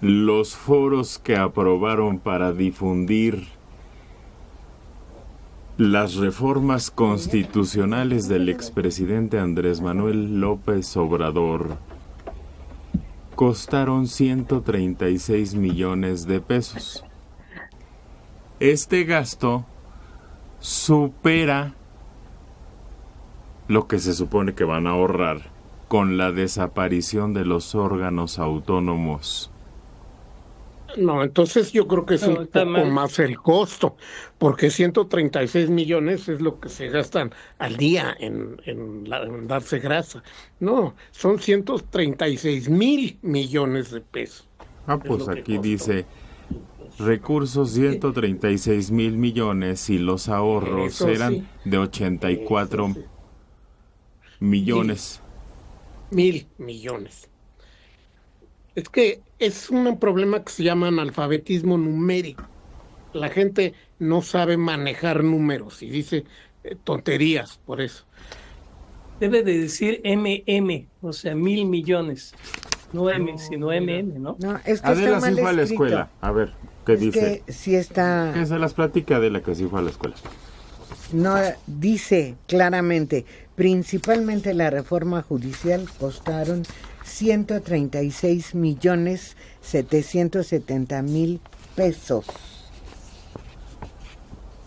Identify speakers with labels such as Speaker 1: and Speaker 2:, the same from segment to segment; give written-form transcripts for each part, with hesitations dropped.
Speaker 1: los foros que aprobaron para difundir las reformas constitucionales del expresidente Andrés Manuel López Obrador costaron 136 millones de pesos. Este gasto supera lo que se supone que van a ahorrar con la desaparición de los órganos autónomos.
Speaker 2: No, entonces yo creo que es un poco más el costo, porque 136 millones es lo que se gastan al día en darse grasa. No, son 136,000 millones de pesos.
Speaker 1: Pues aquí dice recursos 136 mil millones y los ahorros eran de 84 millones.
Speaker 2: Mil millones. Es que es un problema que se llama analfabetismo numérico. La gente no sabe manejar números y dice tonterías por eso.
Speaker 3: Debe de decir MM, o sea, 1,000 millones. No M, sino MM, ¿no?
Speaker 4: No, es que
Speaker 1: Adela
Speaker 4: está mal
Speaker 1: sí fue a la
Speaker 4: escrito.
Speaker 1: escuela. A ver, ¿qué dice?
Speaker 4: Que sí está...
Speaker 1: Que se las platique Adela, que sí fue a la escuela.
Speaker 4: No, dice claramente, principalmente la reforma judicial costaron 136,770,000 pesos.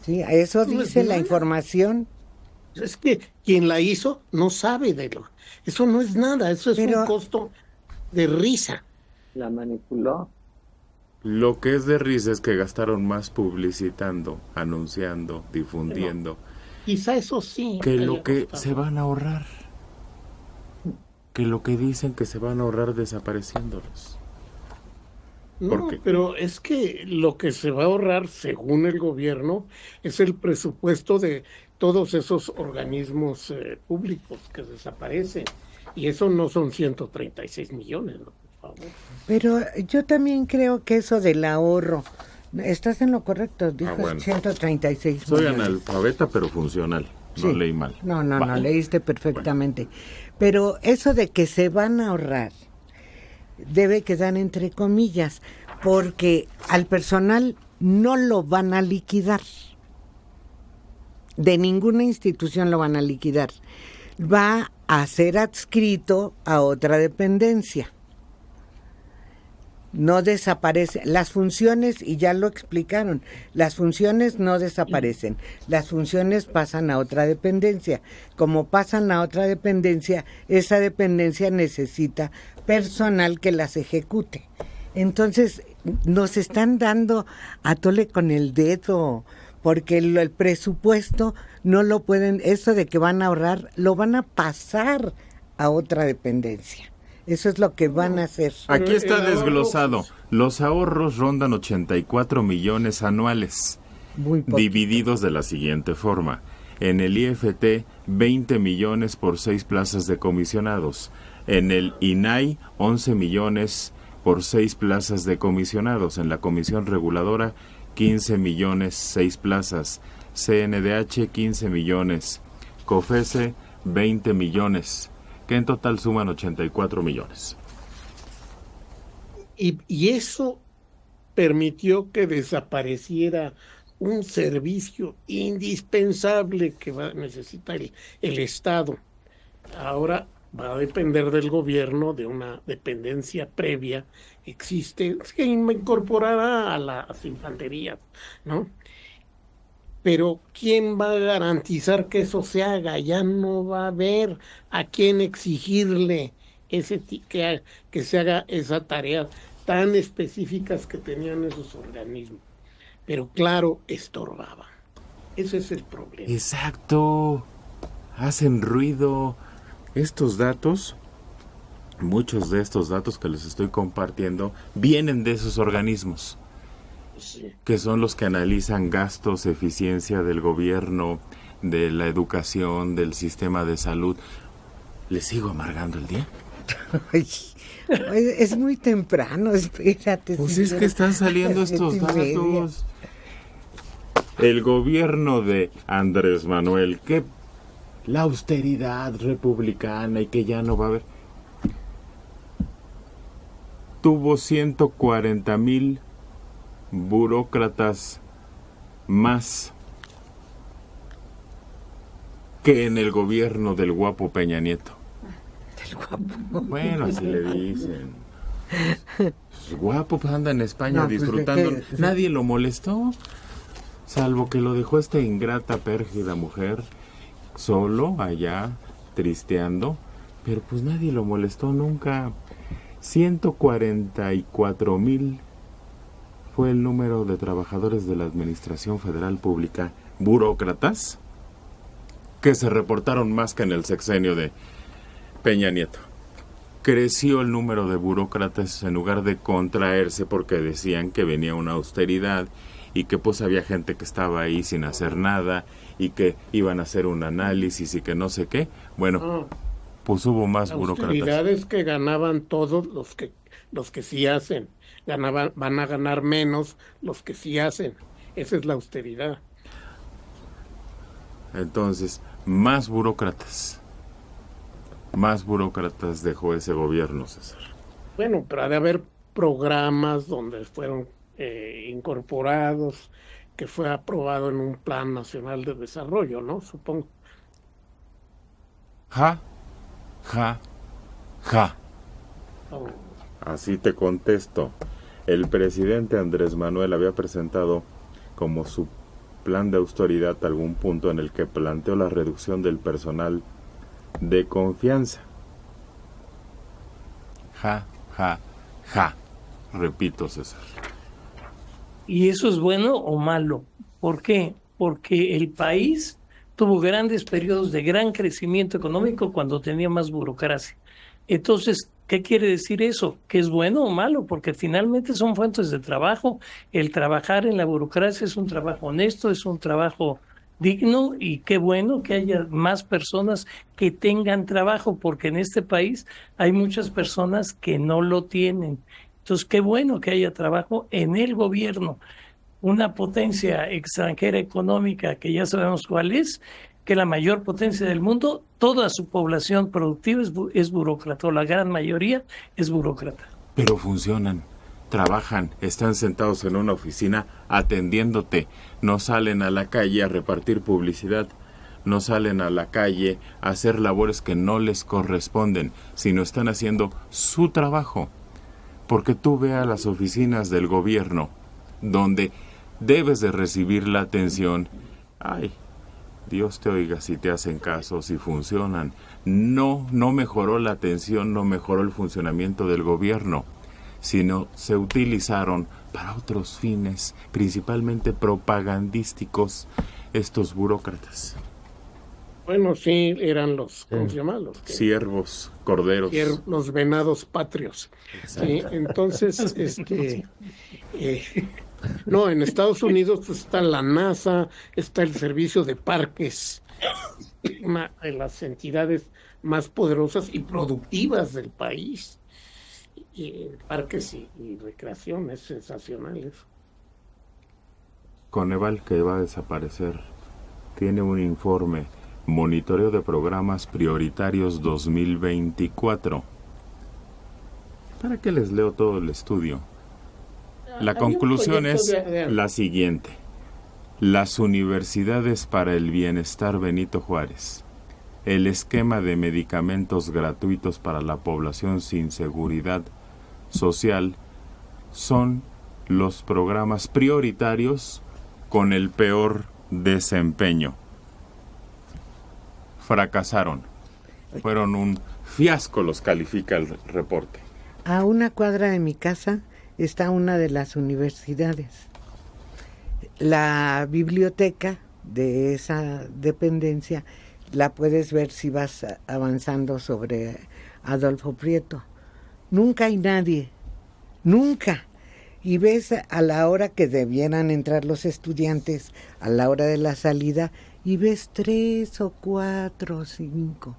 Speaker 4: Sí, eso dice la información.
Speaker 2: Es que quien la hizo no sabe de lo. Eso no es nada, eso es un costo de risa.
Speaker 5: La manipuló.
Speaker 1: Lo que es de risa es que gastaron más publicitando, anunciando, difundiendo.
Speaker 2: Quizá eso sí.
Speaker 1: Que lo que se van a ahorrar. Que lo que dicen que se van a ahorrar desapareciéndolos.
Speaker 2: No, pero es que lo que se va a ahorrar, según el gobierno, es el presupuesto de todos esos organismos públicos que desaparecen. Y eso no son 136 millones, ¿no? Por favor.
Speaker 4: Pero yo también creo que eso del ahorro, estás en lo correcto, dijo 136
Speaker 1: Soy
Speaker 4: millones.
Speaker 1: analfabeta, pero funcional. No leí mal.
Speaker 4: No, leíste perfectamente. Bueno. Pero eso de que se van a ahorrar debe quedar entre comillas, porque al personal no lo van a liquidar. De ninguna institución lo van a liquidar. Va a ser adscrito a otra dependencia. No desaparece. Las funciones, y ya lo explicaron, las funciones no desaparecen. Las funciones pasan a otra dependencia. Como pasan a otra dependencia, esa dependencia necesita personal que las ejecute. Entonces, nos están dando a tole con el dedo, porque el presupuesto no lo pueden, eso de que van a ahorrar, lo van a pasar a otra dependencia. Eso es lo que van a hacer.
Speaker 1: Aquí está desglosado. Los ahorros rondan 84 millones anuales, divididos de la siguiente forma. En el IFT, 20 millones por 6 plazas de comisionados. En el INAI, 11 millones por 6 plazas de comisionados. En la Comisión Reguladora, 15 millones, 6 plazas. CNDH, 15 millones. COFESE, 20 millones. Que en total suman 84 millones.
Speaker 2: Y eso permitió que desapareciera un servicio indispensable que necesita el Estado. Ahora va a depender del gobierno, de una dependencia previa, existe, que incorporará a las infanterías, ¿no? Pero ¿quién va a garantizar que eso se haga? Ya no va a haber a quién exigirle que se haga esa tarea tan específicas que tenían esos organismos. Pero claro, estorbaba. Ese es el problema.
Speaker 1: Exacto. Hacen ruido. Estos datos, muchos de estos datos que les estoy compartiendo, vienen de esos organismos. Sí. Que son los que analizan gastos, eficiencia del gobierno, de la educación, del sistema de salud. ¿Les sigo amargando el día?
Speaker 4: Es muy temprano, espérate.
Speaker 1: Pues es que están saliendo estos datos. El gobierno de Andrés Manuel, que la austeridad republicana y que ya no va a haber. tuvo 140,000 burócratas más que en el gobierno del guapo Peña Nieto.
Speaker 4: El guapo.
Speaker 1: Bueno, así le dicen. Pues guapo, pues anda en España
Speaker 4: No, pues,
Speaker 1: disfrutando.
Speaker 4: ¿de qué?
Speaker 1: Nadie lo molestó, salvo que lo dejó esta ingrata, pérfida mujer solo allá, tristeando. Pero pues nadie lo molestó nunca. 144,000 fue el número de trabajadores de la Administración Federal Pública, burócratas, que se reportaron más que en el sexenio de Peña Nieto. Creció el número de burócratas en lugar de contraerse porque decían que venía una austeridad y que pues había gente que estaba ahí sin hacer nada y que iban a hacer un análisis y que no sé qué. Bueno, pues hubo más burócratas.
Speaker 2: Austeridades que ganaban todos los que sí hacen. Van a ganar menos los que sí hacen. Esa es la austeridad.
Speaker 1: Entonces, más burócratas dejó ese gobierno, César.
Speaker 2: Bueno, pero ha de haber programas donde fueron incorporados, que fue aprobado en un Plan Nacional de Desarrollo, ¿no? Supongo.
Speaker 1: Ja.
Speaker 2: Oh.
Speaker 1: Así te contesto. El presidente Andrés Manuel había presentado como su plan de austeridad algún punto en el que planteó la reducción del personal de confianza. Ja. Repito, César.
Speaker 3: ¿Y eso es bueno o malo? ¿Por qué? Porque el país tuvo grandes periodos de gran crecimiento económico cuando tenía más burocracia. Entonces, ¿qué quiere decir eso? ¿Que es bueno o malo? Porque finalmente son fuentes de trabajo. El trabajar en la burocracia es un trabajo honesto, es un trabajo digno, y qué bueno que haya más personas que tengan trabajo, porque en este país hay muchas personas que no lo tienen. Entonces, qué bueno que haya trabajo en el gobierno. Una potencia extranjera económica que ya sabemos cuál es, que la mayor potencia del mundo, toda su población productiva es burócrata, o la gran mayoría es burócrata.
Speaker 1: Pero funcionan, trabajan, están sentados en una oficina atendiéndote, no salen a la calle a repartir publicidad, no salen a la calle a hacer labores que no les corresponden, sino están haciendo su trabajo. Porque tú ve a las oficinas del gobierno, donde debes de recibir la atención. Ay, Dios te oiga si te hacen caso, si funcionan. No mejoró la atención, no mejoró el funcionamiento del gobierno, sino se utilizaron para otros fines, principalmente propagandísticos, estos burócratas.
Speaker 2: Bueno, sí, eran los, ¿cómo se llaman? Los
Speaker 1: Siervos, corderos.
Speaker 2: Los venados patrios. Sí, entonces, no, en Estados Unidos pues, está la NASA, está el Servicio de Parques, una de las entidades más poderosas y productivas del país. Parques y recreación, es sensacional eso.
Speaker 1: Coneval, que va a desaparecer, tiene un informe, Monitoreo de Programas Prioritarios 2024. ¿Para qué les leo todo el estudio? La conclusión es la siguiente. Las universidades para el bienestar Benito Juárez, el esquema de medicamentos gratuitos para la población sin seguridad social, son los programas prioritarios con el peor desempeño. Fracasaron. Fueron un fiasco, los califica el reporte.
Speaker 4: A una cuadra de mi casa está una de las universidades. La biblioteca de esa dependencia la puedes ver si vas avanzando sobre Adolfo Prieto. Nunca hay nadie, nunca. Y ves a la hora que debieran entrar los estudiantes, a la hora de la salida, y ves 3 o 4 o 5,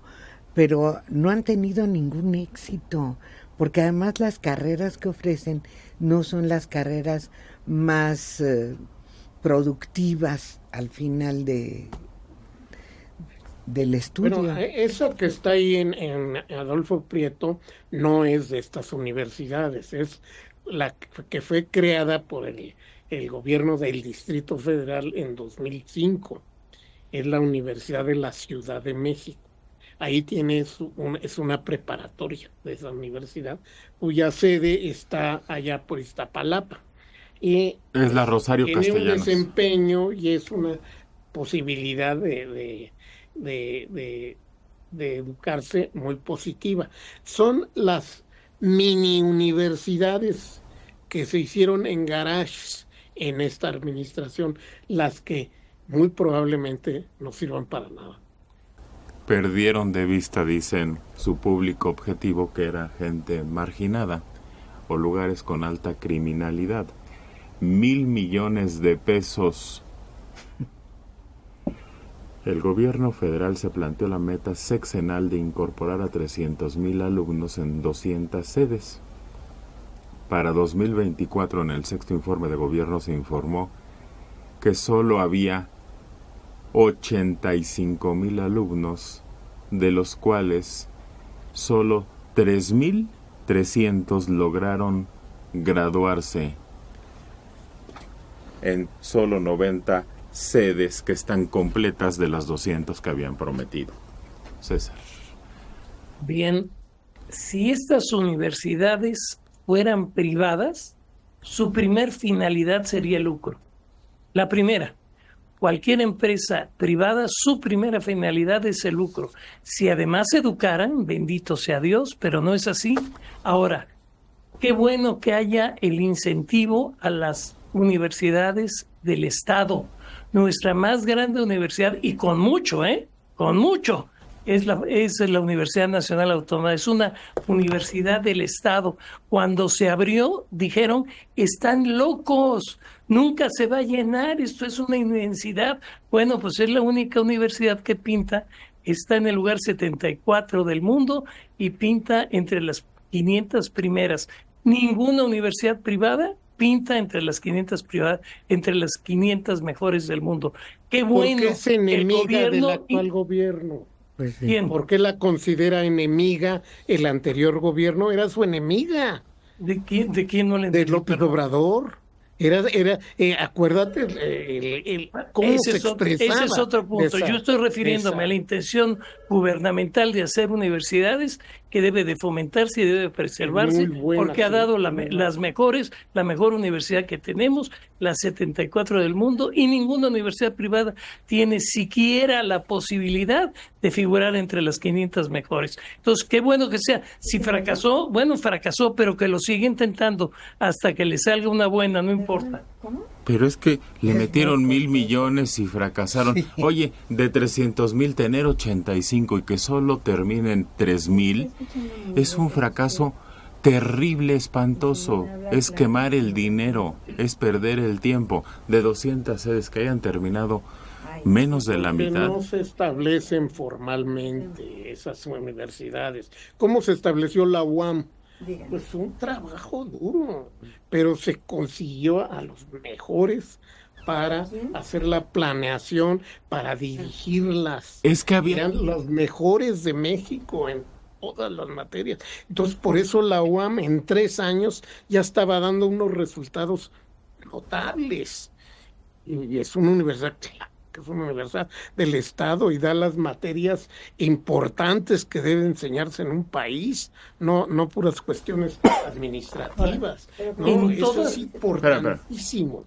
Speaker 4: pero no han tenido ningún éxito, porque además las carreras que ofrecen no son las carreras más productivas al final del estudio.
Speaker 2: Bueno, eso que está ahí en Adolfo Prieto no es de estas universidades, es la que fue creada por el gobierno del Distrito Federal en 2005. Es la Universidad de la Ciudad de México. Ahí es una preparatoria de esa universidad, cuya sede está allá por Iztapalapa. Y
Speaker 1: es la Rosario
Speaker 2: tiene
Speaker 1: Castellanos.
Speaker 2: un desempeño y es una posibilidad de educarse muy positiva. Son las mini universidades que se hicieron en garages en esta administración, las que muy probablemente no sirvan para nada.
Speaker 1: Perdieron de vista, dicen, su público objetivo, que era gente marginada o lugares con alta criminalidad. 1,000 millones de pesos. El gobierno federal se planteó la meta sexenal de incorporar a 300,000 alumnos en 200 sedes. Para 2024, en el sexto informe de gobierno, se informó que solo había 85,000 alumnos, de los cuales solo 3,300 lograron graduarse en solo 90 sedes que están completas de las 200 que habían prometido. César.
Speaker 3: Bien, si estas universidades fueran privadas, su primer finalidad sería el lucro. La primera, cualquier empresa privada, su primera finalidad es el lucro. Si además educaran, bendito sea Dios, pero no es así. Ahora, qué bueno que haya el incentivo a las universidades del Estado. Nuestra más grande universidad, y con mucho, con mucho, es la Universidad Nacional Autónoma, es una universidad del Estado. Cuando se abrió, dijeron, están locos, nunca se va a llenar, esto es una inmensidad. Bueno, pues es la única universidad que pinta, está en el lugar 74 del mundo y pinta entre las 500 primeras. Ninguna universidad privada pinta entre las 500 privadas, entre las 500 mejores del mundo. Qué bueno.
Speaker 2: Porque es enemiga del actual gobierno.
Speaker 4: Pues sí.
Speaker 3: ¿Quién?
Speaker 2: ¿Por qué la considera enemiga el anterior gobierno? Era su enemiga.
Speaker 3: ¿De quién no le
Speaker 2: De
Speaker 3: entendí?
Speaker 2: López Obrador. Acuérdate cómo se expresaba.
Speaker 3: Ese es otro punto. Yo estoy refiriéndome a la intención gubernamental de hacer universidades que debe de fomentarse y debe de preservarse, porque ha dado la mejor universidad que tenemos, la 74 del mundo, y ninguna universidad privada tiene siquiera la posibilidad de figurar entre las 500 mejores. Entonces, qué bueno que sea. Si fracasó, bueno, fracasó, pero que lo siga intentando hasta que le salga una buena, no importa.
Speaker 1: Pero es que le metieron 1,000 millones y fracasaron. Sí. Oye, de 300,000 tener 85 y que solo terminen 3,000 es un fracaso terrible, espantoso. Es quemar el dinero, es perder el tiempo. De 200 sedes que hayan terminado menos de la mitad.
Speaker 2: No se establecen formalmente esas universidades. ¿Cómo se estableció la UAM? Pues un trabajo duro, pero se consiguió a los mejores hacer la planeación, para dirigirlas.
Speaker 1: Es que
Speaker 2: eran los mejores de México en todas las materias. Entonces, por eso la UAM en 3 años ya estaba dando unos resultados notables. Y es una universidad que es una universidad del Estado y da las materias importantes que debe enseñarse en un país, no puras cuestiones administrativas. No, eso es importantísimo.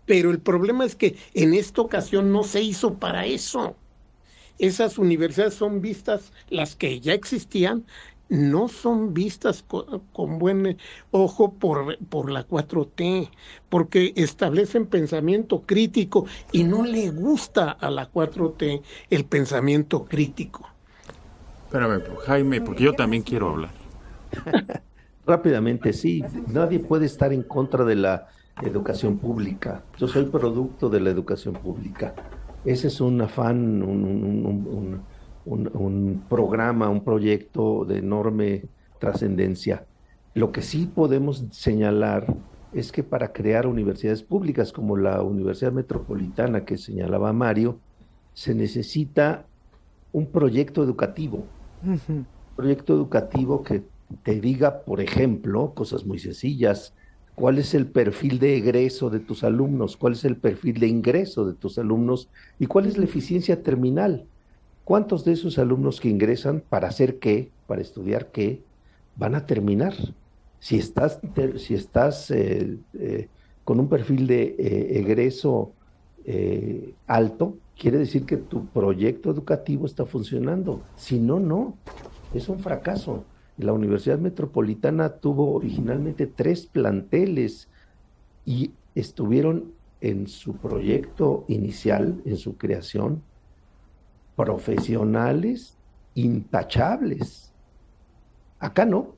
Speaker 2: Pero el problema es que en esta ocasión no se hizo para eso. Esas universidades son vistas, las que ya existían, no son vistas con buen ojo por la 4T, porque establecen pensamiento crítico y no le gusta a la 4T el pensamiento crítico.
Speaker 1: Espérame, Jaime, porque yo también quiero hablar.
Speaker 6: Rápidamente, sí, nadie puede estar en contra de la educación pública. Yo soy producto de la educación pública. Ese es un afán, un programa, un proyecto de enorme trascendencia. Lo que sí podemos señalar es que para crear universidades públicas como la Universidad Metropolitana que señalaba Mario, se necesita un proyecto educativo.
Speaker 4: Ujú.
Speaker 6: Proyecto educativo que te diga, por ejemplo, cosas muy sencillas. ¿Cuál es el perfil de egreso de tus alumnos? ¿Cuál es el perfil de ingreso de tus alumnos? ¿Y cuál es la eficiencia terminal? ¿Cuántos de esos alumnos que ingresan para hacer qué, para estudiar qué, van a terminar? Si estás con un perfil de egreso alto, quiere decir que tu proyecto educativo está funcionando. Si no, no. Es un fracaso. La Universidad Metropolitana tuvo originalmente 3 planteles y estuvieron en su proyecto inicial, en su creación, profesionales intachables. Acá no.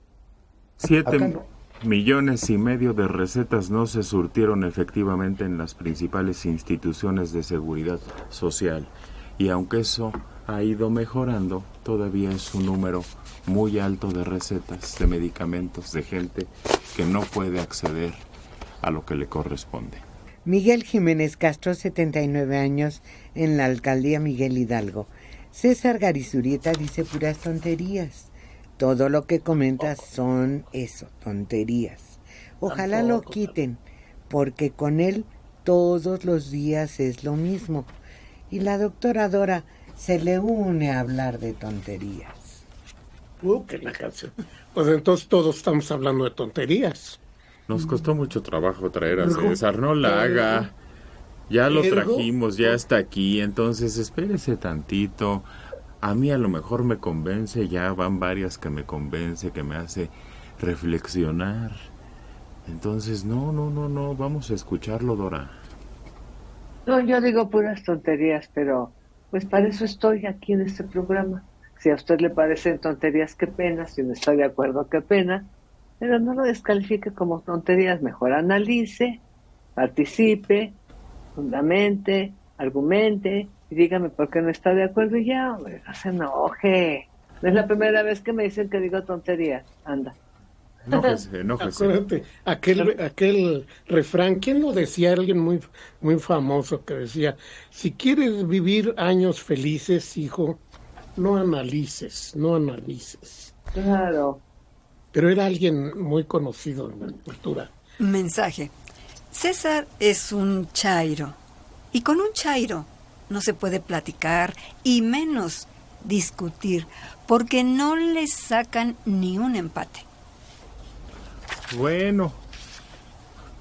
Speaker 1: Siete
Speaker 6: Acá no.
Speaker 1: millones y medio de recetas no se surtieron efectivamente en las principales instituciones de seguridad social. Y aunque eso ha ido mejorando, todavía es un número muy alto de recetas, de medicamentos, de gente que no puede acceder a lo que le corresponde.
Speaker 4: Miguel Jiménez Castro, 79 años, en la alcaldía Miguel Hidalgo. César Garizurieta dice puras tonterías. Todo lo que comentas son eso, tonterías. Ojalá lo quiten, porque con él todos los días es lo mismo. Y la doctora Dora se le une a hablar de tonterías.
Speaker 2: Que la canción. Pues entonces todos estamos hablando de tonterías.
Speaker 1: Nos costó mucho trabajo traer a César, no la haga. Ya lo trajimos, ya está aquí, entonces espérese tantito. A mí a lo mejor me convence, ya van varias que me convence, que me hace reflexionar. Entonces, no, vamos a escucharlo, Dora.
Speaker 5: No, yo digo puras tonterías, pero pues para eso estoy aquí en este programa. Si a usted le parecen tonterías, qué pena. Si no está de acuerdo, qué pena. Pero no lo descalifique como tonterías. Mejor analice, participe, fundamente, argumente y dígame por qué no está de acuerdo y ya, hombre, no se enoje. No es la primera vez que me dicen que digo tonterías. Anda.
Speaker 1: Enójese.
Speaker 2: Acuérdate, aquel refrán, ¿quién lo decía? Alguien muy, muy famoso que decía, si quieres vivir años felices, hijo, no analices.
Speaker 5: Claro.
Speaker 2: Pero era alguien muy conocido en la cultura.
Speaker 7: Mensaje. César es un chairo. Y con un chairo no se puede platicar y menos discutir, porque no le sacan ni un empate.
Speaker 1: Bueno,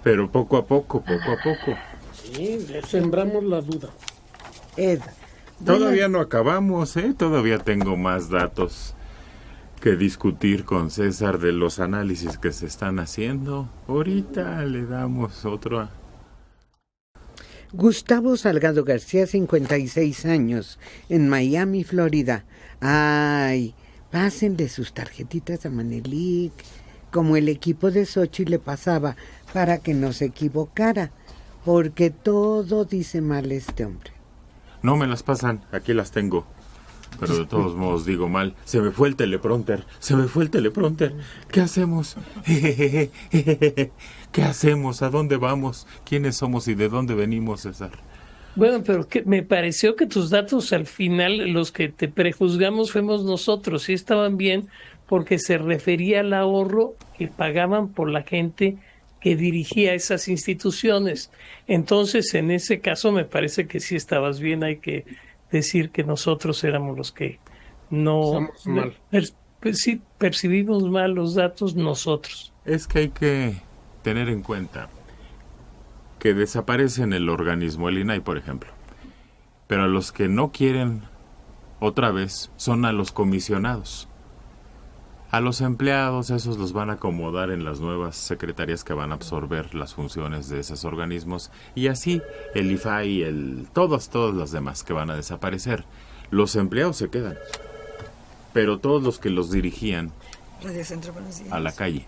Speaker 1: pero poco a poco.
Speaker 2: Sí, le sembramos la duda.
Speaker 4: Ed.
Speaker 1: Todavía no acabamos, ¿eh? Todavía tengo más datos que discutir con César de los análisis que se están haciendo. Ahorita le damos otro.
Speaker 4: Gustavo Salgado García, 56 años, en Miami, Florida. Ay, pásenle sus tarjetitas a Manelik, como el equipo de Sochi le pasaba, para que no se equivocara, porque todo dice mal este hombre.
Speaker 1: No me las pasan, aquí las tengo. Pero de todos modos digo mal. Se me fue el teleprompter. ¿Qué hacemos? ¿Qué hacemos? ¿A dónde vamos? ¿Quiénes somos y de dónde venimos, César?
Speaker 3: Bueno, pero que me pareció que tus datos al final, los que te prejuzgamos fuimos nosotros, sí estaban bien, porque se refería al ahorro que pagaban por la gente que dirigía esas instituciones. Entonces, en ese caso me parece que sí estabas bien, hay que decir que nosotros éramos los que no sí percibimos mal los datos nosotros.
Speaker 1: Es que hay que tener en cuenta que desaparecen el organismo, el INAI, por ejemplo. Pero a los que no quieren otra vez son a los comisionados. A los empleados, esos los van a acomodar en las nuevas secretarías que van a absorber las funciones de esos organismos. Y así el IFAI, todas las demás que van a desaparecer. Los empleados se quedan. Pero todos los que los dirigían a la calle.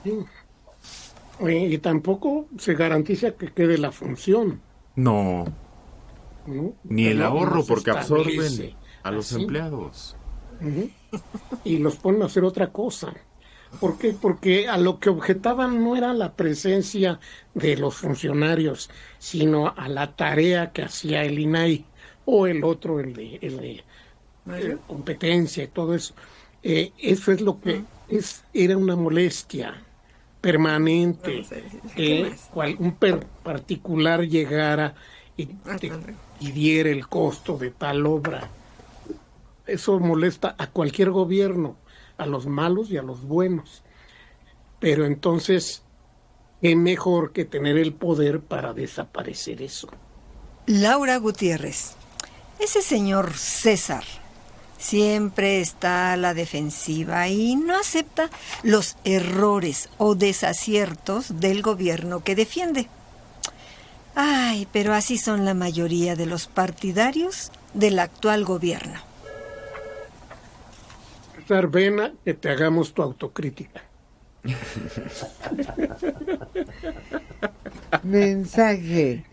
Speaker 2: Sí. Y tampoco se garantiza que quede la función.
Speaker 1: No. Ni el ahorro, porque absorben a los
Speaker 2: así.
Speaker 1: Empleados.
Speaker 2: Uh-huh. Y los ponen a hacer otra cosa. ¿Por qué? Porque a lo que objetaban no era la presencia de los funcionarios, sino a la tarea que hacía el INAI. o el otro, el de competencia y todo eso. Eso es lo que era una molestia permanente, un particular llegara y diera el costo de tal obra. Eso molesta a cualquier gobierno, a los malos y a los buenos. Pero entonces, ¿qué mejor que tener el poder para desaparecer eso?
Speaker 7: Laura Gutiérrez, ese señor César siempre está a la defensiva y no acepta los errores o desaciertos del gobierno que defiende. Ay, pero así son la mayoría de los partidarios del actual gobierno.
Speaker 2: César, ven a que te hagamos tu autocrítica.
Speaker 4: Mensaje.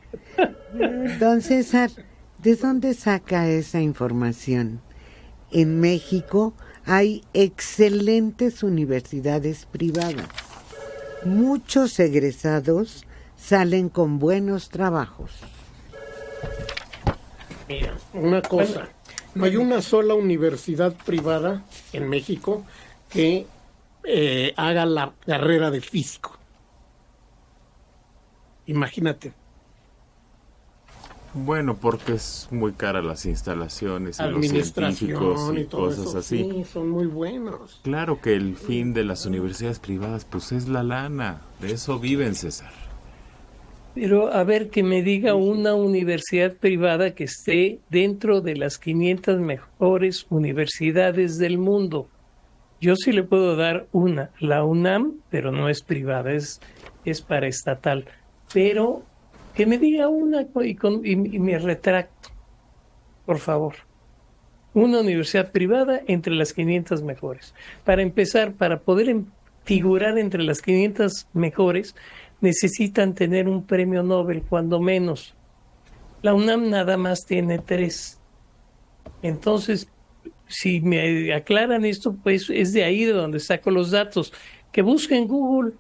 Speaker 4: Don César, ¿de dónde saca esa información? En México hay excelentes universidades privadas. Muchos egresados salen con buenos trabajos.
Speaker 2: Mira, una cosa, no hay una sola universidad privada en México que haga la carrera de físico. Imagínate.
Speaker 1: Bueno, porque es muy cara las instalaciones y los científicos y cosas
Speaker 2: eso,
Speaker 1: así.
Speaker 2: Sí, son muy buenos.
Speaker 1: Claro que el fin de las universidades privadas pues es la lana. De eso viven, César.
Speaker 3: Pero a ver, que me diga una universidad privada que esté dentro de las 500 mejores universidades del mundo. Yo sí le puedo dar una, la UNAM, pero no es privada, es paraestatal. Pero que me diga una y me retracto, por favor. Una universidad privada entre las 500 mejores. Para empezar, para poder figurar entre las 500 mejores, necesitan tener un premio Nobel, cuando menos. La UNAM nada más tiene 3. Entonces, si me aclaran esto, pues es de ahí de donde saco los datos. Que busque en Google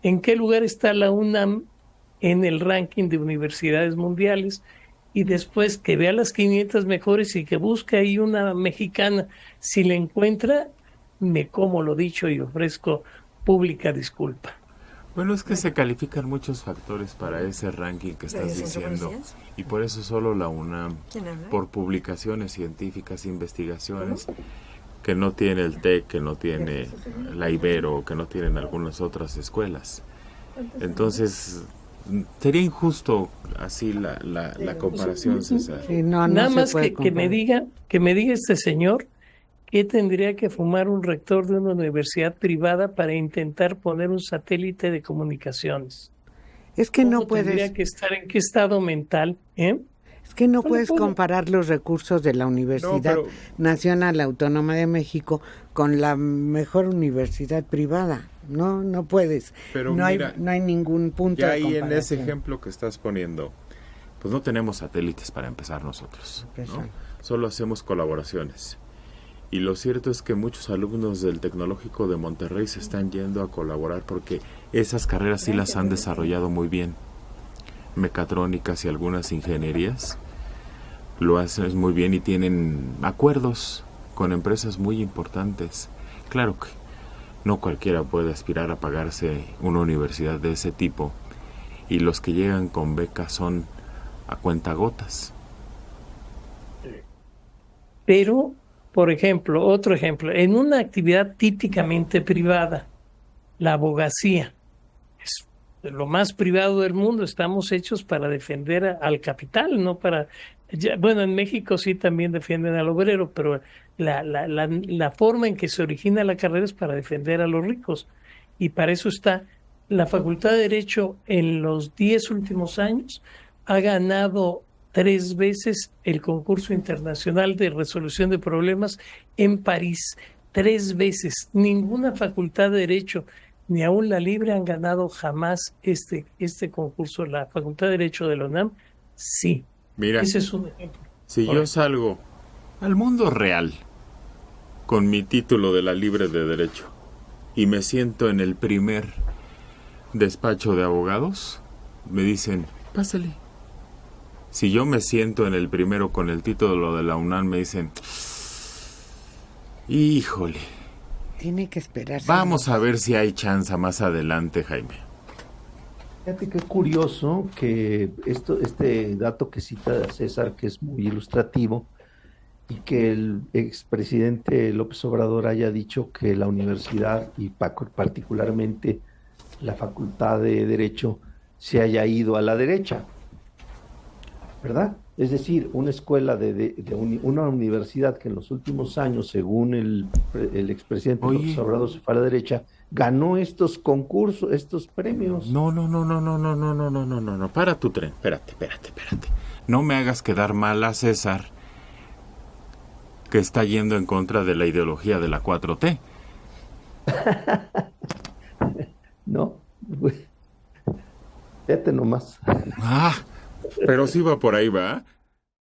Speaker 3: en qué lugar está la UNAM en el ranking de universidades mundiales, y después que vea las 500 mejores y que busque ahí una mexicana. Si la encuentra, me como lo dicho y ofrezco pública disculpa.
Speaker 1: Bueno, es que se califican muchos factores para ese ranking que estás diciendo, y por eso solo la UNAM, por publicaciones científicas, investigaciones que no tiene el TEC, que no tiene la Ibero, que no tienen algunas otras escuelas. Entonces, sería injusto así la comparación, César.
Speaker 4: Sí, no
Speaker 3: Nada más
Speaker 4: puede
Speaker 3: que me diga este señor qué tendría que fumar un rector de una universidad privada para intentar poner un satélite de comunicaciones.
Speaker 4: Es que no puedes.
Speaker 3: Tendría que estar en qué estado mental,
Speaker 4: Es que no puedes comparar los recursos de la Universidad Nacional Autónoma de México con la mejor universidad privada. No puedes.
Speaker 1: Pero
Speaker 4: no
Speaker 1: mira,
Speaker 4: hay ningún punto
Speaker 1: ya
Speaker 4: de
Speaker 1: ahí
Speaker 4: comparación.
Speaker 1: en ese ejemplo que estás poniendo, pues no tenemos satélites para empezar nosotros, ¿no? Solo hacemos colaboraciones. Y lo cierto es que muchos alumnos del Tecnológico de Monterrey se están yendo a colaborar porque esas carreras sí las han desarrollado muy bien. Mecatrónicas y algunas ingenierías lo hacen muy bien y tienen acuerdos con empresas muy importantes. Claro que no cualquiera puede aspirar a pagarse una universidad de ese tipo, y los que llegan con becas son a cuentagotas.
Speaker 3: Pero, por ejemplo, otro ejemplo, en una actividad típicamente privada, la abogacía, es lo más privado del mundo. Estamos hechos para defender al capital, no para... bueno, en México sí también defienden al obrero, pero la forma en que se origina la carrera es para defender a los ricos, y para eso está la Facultad de Derecho. En los 10 últimos años ha ganado 3 veces el concurso internacional de resolución de problemas en París. 3 veces. Ninguna facultad de Derecho, ni aún la Libre, han ganado jamás este concurso. La Facultad de Derecho de la UNAM, sí.
Speaker 1: Mira,
Speaker 3: ese es un ejemplo.
Speaker 1: Si yo salgo al mundo real con mi título de la Libre de Derecho y me siento en el primer despacho de abogados, me dicen, pásale. Si yo me siento en el primero con el título de la UNAM, me dicen, híjole,
Speaker 4: tiene que esperarse.
Speaker 1: Vamos a ver si hay chance más adelante, Jaime.
Speaker 6: Fíjate qué curioso que este dato que cita César, que es muy ilustrativo, y que el expresidente López Obrador haya dicho que la universidad y particularmente la Facultad de Derecho se haya ido a la derecha, ¿verdad? Es decir, una escuela una universidad que en los últimos años, según el expresidente López Obrador, se fue a la derecha, ganó estos concursos, estos premios.
Speaker 1: No, para tu tren, espérate. No me hagas quedar mal a César, que está yendo en contra de la ideología de la 4T.
Speaker 6: No, fíjate nomás.
Speaker 1: Pero sí va por ahí, ¿va?